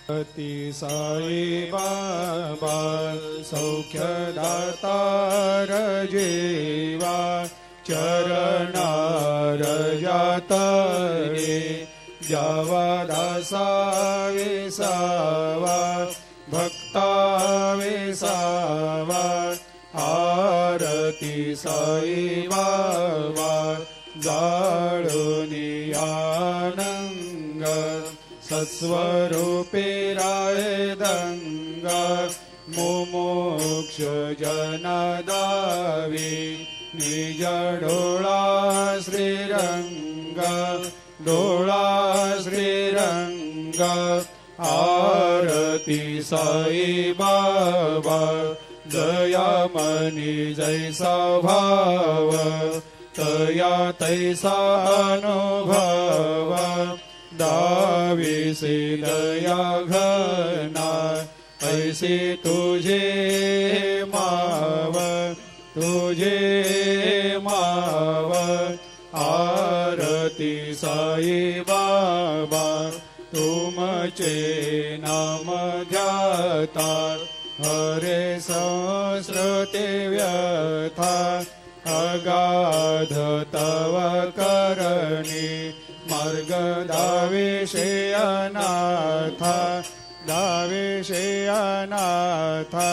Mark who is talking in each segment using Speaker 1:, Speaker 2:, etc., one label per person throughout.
Speaker 1: ती साई बाबा सौख्यदातार जीवा चरणार जातरे जावा दासा विसावा भक्ता विसावा आरती साई बाबा जाळूनी आनंग सत्स्वरूपे राय दंग मुमुक्ष जनदावी निज डोळा श्रीरंग डोळा श्रीरंग आरती साई बाबा दयामनी जैसा भाव तया तैसा अनुभव दाविसे दया घना ऐसे तुझे माव तुझे माव आरती साई बाबा तुमचे नाम ध्याता हरे संस्कृते व्यथा अगाध तव करणी मार्ग दाविषे अनाथा दाविषे अनाथा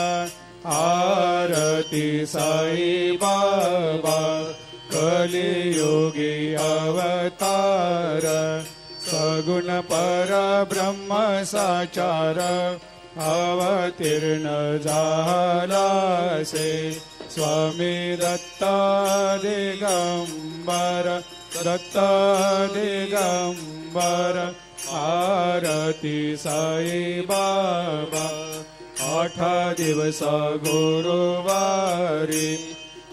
Speaker 1: आरती साई बाबा कलियुगी अवतार सगुण परब्रह्म साचार अवतीर्ण झालासे स्वामी दत्ता दिगंबर दत्ता दिगंबर आरती साई बाबा 8 दिवस गुरुवारी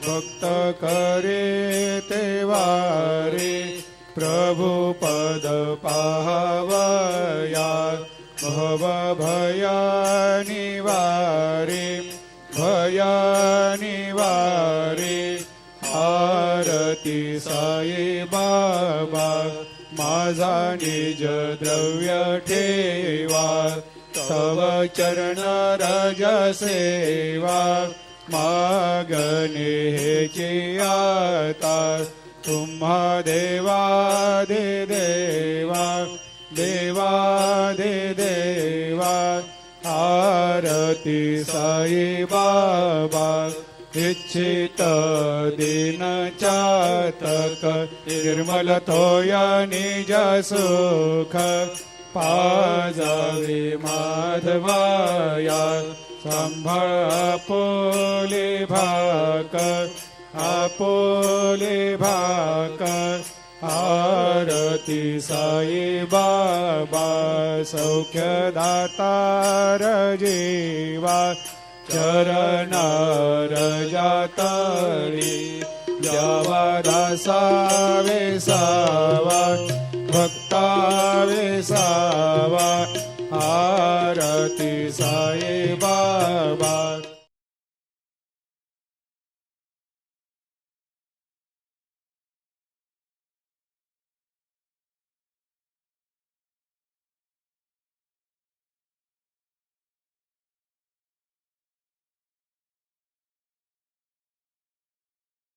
Speaker 1: भक्त करे ते वारी प्रभु पद पाहवया भव भया निवारी भया निवारी आरती साई बाबा माझा निज द्रव्य ठेवा तव चरण रज सेवा मागणे हेची आता तुम्हा देवा दे देवा देवा दे देवा आरती साई बाबा इच्छित दिन चातक निर्मल तोया निज सुख पाजावे माधवाया संभाळ आपोले भाक आपोले भाक आरती साई बाबा सौख्यदातार जीवा चरणार जातरी जावा दासा वेसावा भक्ता वेसावा आरती साई बाबा